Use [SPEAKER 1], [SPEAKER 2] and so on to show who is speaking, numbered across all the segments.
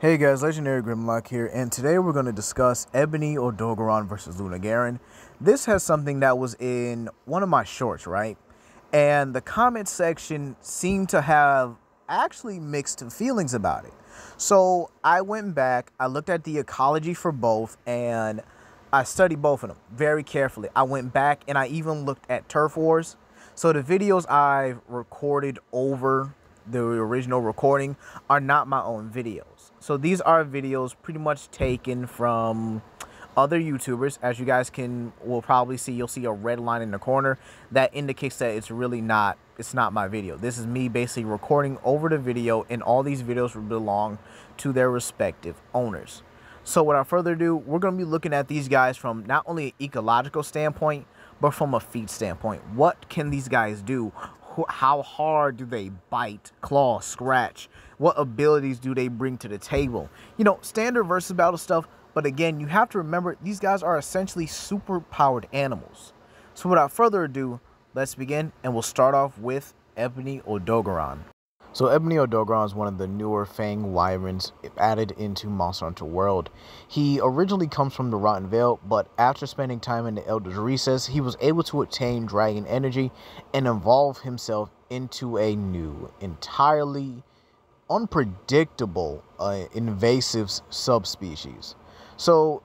[SPEAKER 1] Hey guys, Legendary Grimlock here, and today we're going to discuss Ebony Odogaron versus Lungaron. This has something that was in one of my shorts, right? And the comment section seemed to have actually mixed feelings about it. So I went back, I looked at the ecology for both, and I studied both of them very carefully. I went back and I even looked at turf wars. So the videos I've recorded over the original recording are not my own videos. So these are videos pretty much taken from other YouTubers. As you guys will probably see, you'll see a red line in the corner that indicates that it's not my video. This is me basically recording over the video, and all these videos belong to their respective owners. So without further ado, we're going to be looking at these guys from not only an ecological standpoint, but from a feat standpoint. What can these guys do? How hard do they bite, claw, scratch? What abilities do they bring to the table? You know, standard versus battle stuff. But again, you have to remember, these guys are essentially super powered animals. So without further ado, let's begin. And we'll start off with Ebony Odogaron. So Ebony Odogaron is one of the newer fang wyverns added into Monster Hunter World. He originally comes from the Rotten Vale, but after spending time in the Elder's Recess, he was able to attain dragon energy and evolve himself into a new, entirely unpredictable, invasive subspecies. So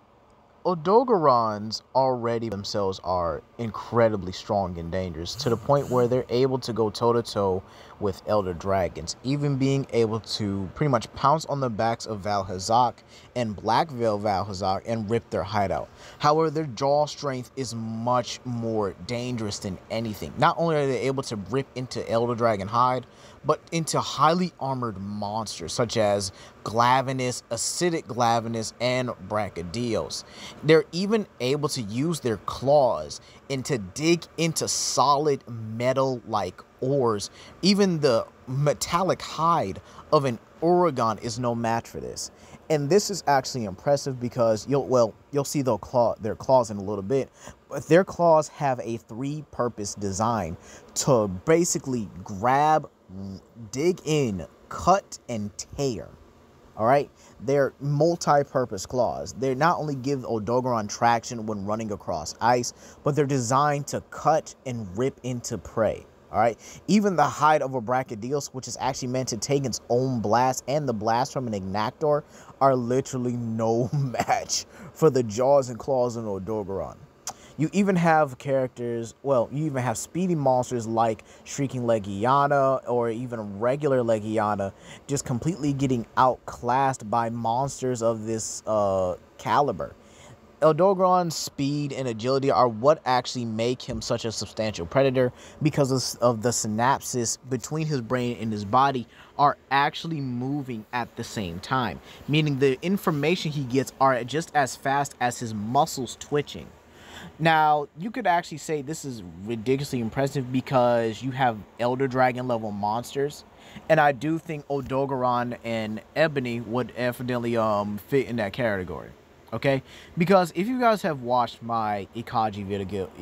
[SPEAKER 1] Odogarons already themselves are incredibly strong and dangerous, to the point where they're able to go toe-to-toe with elder dragons, even being able to pretty much pounce on the backs of Valhazak and Black Veil Valhazak and rip their hide out. However, their jaw strength is much more dangerous than anything. Not only are they able to rip into elder dragon hide, but into highly armored monsters such as Glavenus, Acidic Glavenus, and Brachydios. They're even able to use their claws and to dig into solid metal like ores. Even the metallic hide of an Odogaron is no match for this. And this is actually impressive because you'll see their claws in a little bit, but their claws have a three-purpose design to basically grab, dig in, cut, and tear. All right, they're multi-purpose claws. They not only give Odogaron traction when running across ice, but they're designed to cut and rip into prey. All right, even the hide of a Brachydios, which is actually meant to take its own blast, and the blast from an Ignactor, are literally no match for the jaws and claws of Odogaron. You even have characters, you even have speedy monsters like Shrieking Legiana or even regular Legiana just completely getting outclassed by monsters of this caliber. Odogaron's speed and agility are what actually make him such a substantial predator, because of the synapses between his brain and his body are actually moving at the same time, meaning the information he gets are just as fast as his muscles twitching. Now, you could actually say this is ridiculously impressive because you have Elder Dragon level monsters, and I do think Odogaron and Ebony would evidently fit in that category. Okay, because if you guys have watched my ecology videos,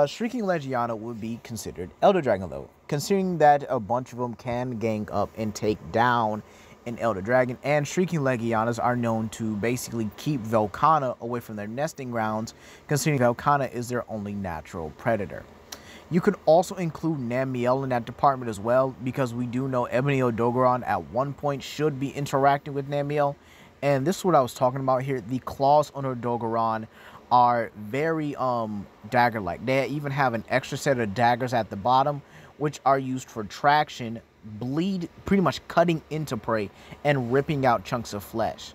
[SPEAKER 1] Shrieking Legiana would be considered Elder Dragon level, considering that a bunch of them can gang up and take down an Elder Dragon, and Shrieking Legianas are known to basically keep Velkhana away from their nesting grounds, considering Velkhana is their only natural predator. You could also include Namiel in that department as well, because we do know Ebony Odogaron at one point should be interacting with Namiel, and this is what I was talking about here. The claws on Odogaron are very dagger-like. They even have an extra set of daggers at the bottom, which are used for traction, bleed, pretty much cutting into prey and ripping out chunks of flesh.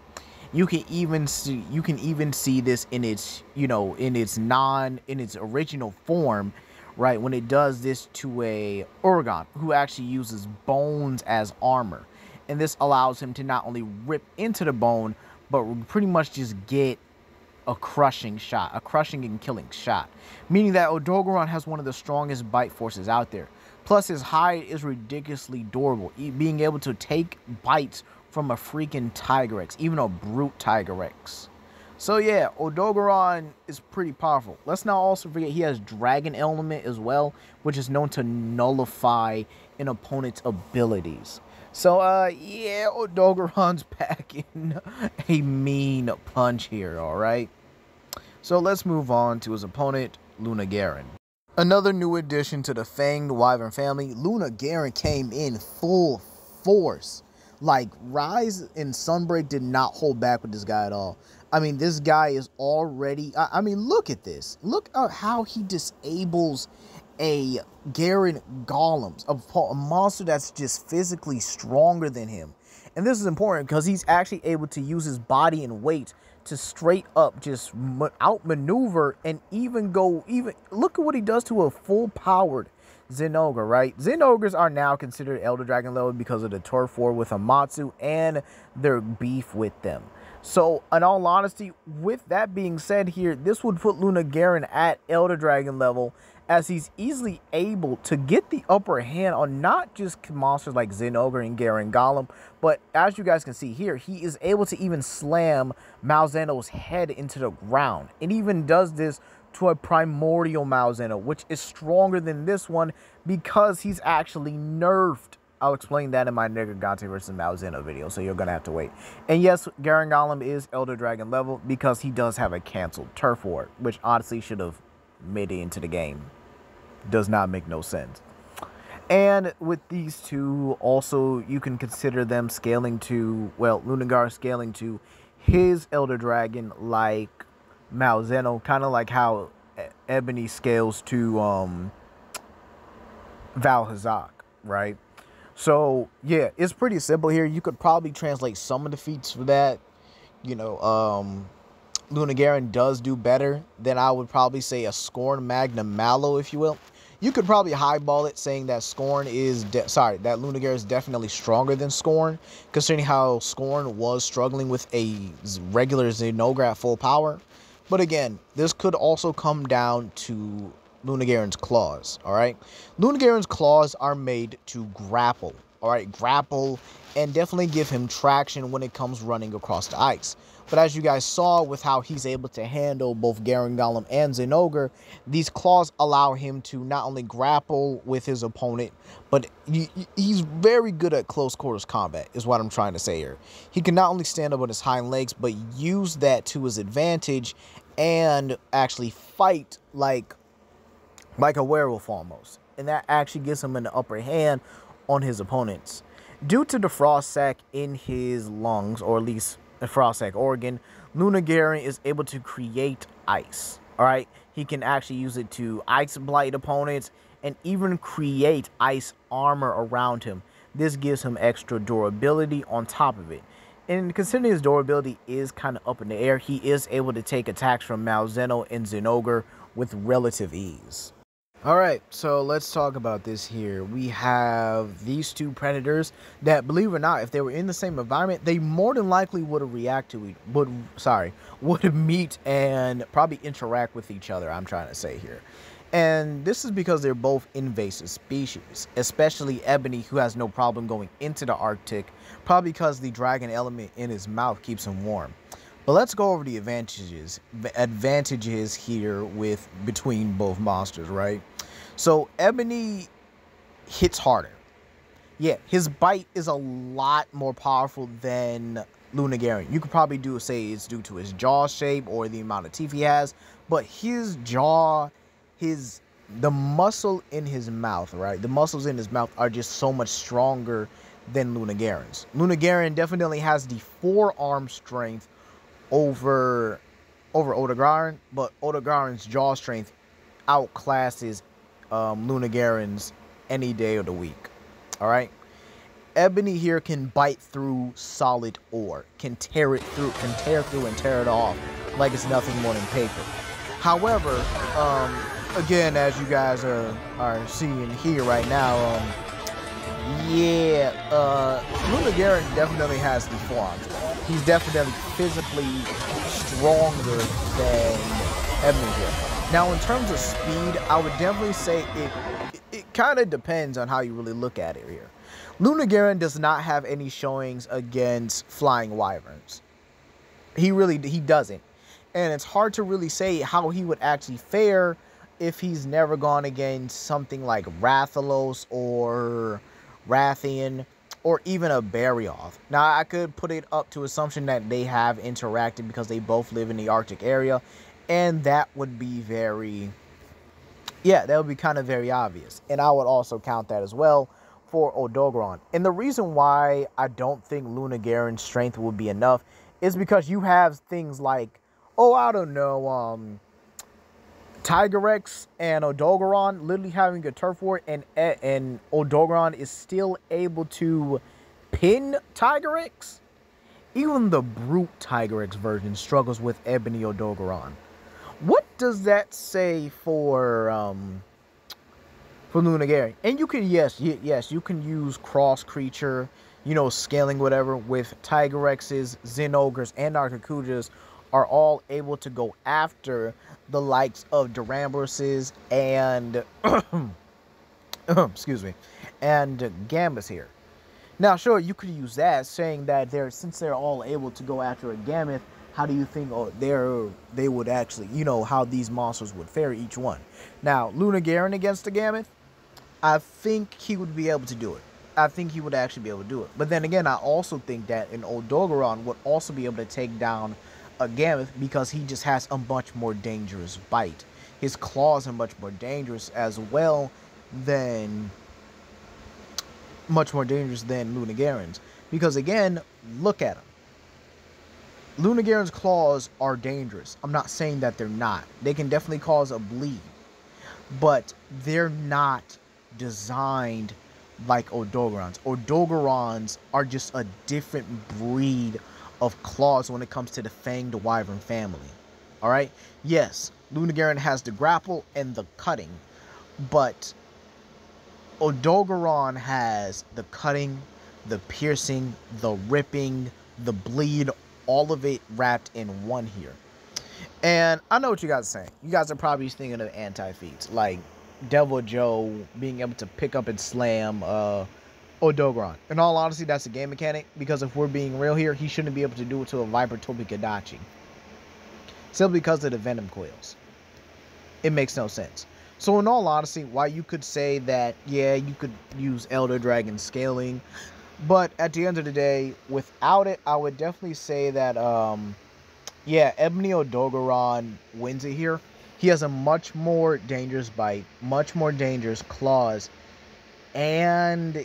[SPEAKER 1] You can even see this in its in its original form, right, when it does this to a Odogaron who actually uses bones as armor, and this allows him to not only rip into the bone, but pretty much just get a crushing and killing shot, meaning that Odogaron has one of the strongest bite forces out there. Plus, his hide is ridiculously durable, being able to take bites from a freaking Tigrex, even a brute Tigrex. So yeah, Odogaron is pretty powerful. Let's not also forget he has Dragon Element as well, which is known to nullify an opponent's abilities. So, yeah, Odogaron's packing a mean punch here, alright? So let's move on to his opponent, Lungaron. Another new addition to the Fanged wyvern family, Lungaron came in full force. Like, Rise and Sunbreak did not hold back with this guy at all. I mean, this guy is already... I mean, look at this. Look at how he disables a Garen Golems, a monster that's just physically stronger than him. And this is important because he's actually able to use his body and weight to straight up just outmaneuver and look at what he does to a full-powered Zinogre, right? Zinogres are now considered Elder Dragon level because of the turf war with Amatsu and their beef with them. So, in all honesty, with that being said here, this would put Lungaron at Elder Dragon level, as he's easily able to get the upper hand on not just monsters like Zinogre and Garen Golem, but as you guys can see here, he is able to even slam Malzeno's head into the ground. It even does this to a primordial Malzeno, which is stronger than this one because he's actually nerfed. I'll explain that in my Negagante versus Malzeno video, so you're going to have to wait. And yes, Garen Golem is Elder Dragon level because he does have a canceled turf war, which honestly should have made it into the game. Does not make no sense. And with these two, also, you can consider them scaling to, well, Lungaron scaling to his Elder Dragon like Malzeno, kind of like how Ebony scales to Valhazak, right? So, yeah, it's pretty simple here. You could probably translate some of the feats for that. You know, Lungaron does do better than, I would probably say, a Scorn Magnum Mallow, if you will. You could probably highball it saying that that Lungaron is definitely stronger than Scorn, considering how Scorn was struggling with a regular Zinogre at full power. But again, this could also come down to Lungaron's claws, alright? Lungaron's claws are made to grapple, alright? Grapple and definitely give him traction when it comes running across the ice. But as you guys saw with how he's able to handle both Garen Golem and Zinogre, these claws allow him to not only grapple with his opponent, but he's very good at close quarters combat, is what I'm trying to say here. He can not only stand up on his hind legs, but use that to his advantage and actually fight like a werewolf almost. And that actually gives him an upper hand on his opponents. Due to the frost sac in his lungs, or at least the frost sac organ, Lungaron is able to create ice. Alright, he can actually use it to ice blight opponents and even create ice armor around him. This gives him extra durability on top of it. And considering his durability is kind of up in the air, he is able to take attacks from Malzeno and Zinogre with relative ease. Alright, so let's talk about this here. We have these two predators that, believe it or not, if they were in the same environment, they more than likely would meet and probably interact with each other, I'm trying to say here. And this is because they're both invasive species, especially Ebony, who has no problem going into the Arctic, probably because the dragon element in his mouth keeps him warm. But let's go over the advantages here between both monsters, right? So Ebony hits harder. Yeah, his bite is a lot more powerful than Lungaron. You could probably say it's due to his jaw shape or the amount of teeth he has, but his jaw, the muscle in his mouth, right? The muscles in his mouth are just so much stronger than Lungaron's. Lungaron definitely has the forearm strength over Odogaron, but Odogaron's jaw strength outclasses Lungaron's any day of the week. All right, Ebony here can bite through solid ore, can tear through and tear it off like it's nothing more than paper. However, again, as you guys are seeing here right now, Lungaron definitely has the forearms. He's definitely physically stronger than Ebony here. Now, in terms of speed, I would definitely say it kind of depends on how you really look at it here. Lungaron does not have any showings against flying wyverns. He doesn't. And it's hard to really say how he would actually fare if he's never gone against something like Rathalos or Rathian, or even a Barioth. Now, I could put it up to assumption that they have interacted because they both live in the Arctic area, and that would be very, yeah, that would be kind of very obvious. And I would also count that as well for Odogaron. And the reason why I don't think Lungaron's strength would be enough is because you have things like, oh, I don't know, Tigrex and Odogaron literally having a turf war, and Odogaron is still able to pin Tigrex. Even the brute Tigrex version struggles with Ebony Odogaron. What does that say for Lungaron? And you can, yes, you can use cross creature, you know, scaling whatever with Tigrexes, Zenogres, and Arcacujas are all able to go after the likes of Durambruses and excuse me, and Gambas here. Now, sure, you could use that, saying that since they're all able to go after a Gammoth, how do you think they would actually, you know, how these monsters would fare each one? Now, Lungaron against the Gammoth, I think he would be able to do it. I think he would actually be able to do it. But then again, I also think that an Odogaron would also be able to take down a Gammoth because he just has a much more dangerous bite. His claws are much more dangerous as well than Lungaron's. Because again, look at him. Lungaron's claws are dangerous. I'm not saying that they're not. They can definitely cause a bleed. But they're not designed like Odogaron's. Odogaron's are just a different breed of claws when it comes to the fanged wyvern family. Alright? Yes, Lungaron has the grapple and the cutting, but Odogaron has the cutting, the piercing, the ripping, the bleed, all of it wrapped in one here. And I know what you guys are saying. You guys are probably thinking of anti-feats, like Devil Joe being able to pick up and slam Odogaron. In all honesty, that's a game mechanic, because if we're being real here, he shouldn't be able to do it to a Viper Tobikadachi. Simply because of the Venom Coils. It makes no sense. So in all honesty, while you could say that, yeah, you could use Elder Dragon scaling, but at the end of the day, without it, I would definitely say that, yeah, Ebony Odogaron wins it here. He has a much more dangerous bite, much more dangerous claws, and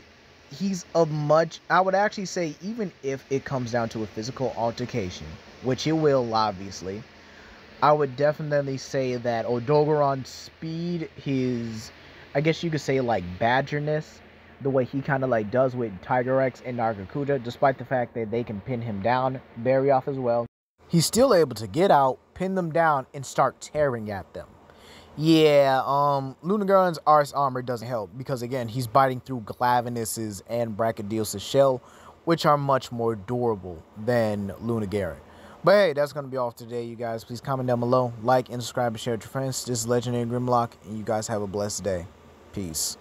[SPEAKER 1] he's a much, I would actually say, even if it comes down to a physical altercation, which it will, obviously, I would definitely say that Odogaron's speed, his, I guess you could say, like, badgerness, the way he kind of, like, does with Tigrex and Arcacuja, despite the fact that they can pin him down, Barioth as well, he's still able to get out, pin them down, and start tearing at them. Yeah, Lungaron's Ars Armor doesn't help, because again, he's biting through Glavenus's and Brachydios' shell, which are much more durable than Lungaron. But hey, that's going to be all for today, you guys. Please comment down below, like and subscribe and share with your friends. This is Legendary Grimlock, and you guys have a blessed day. Peace.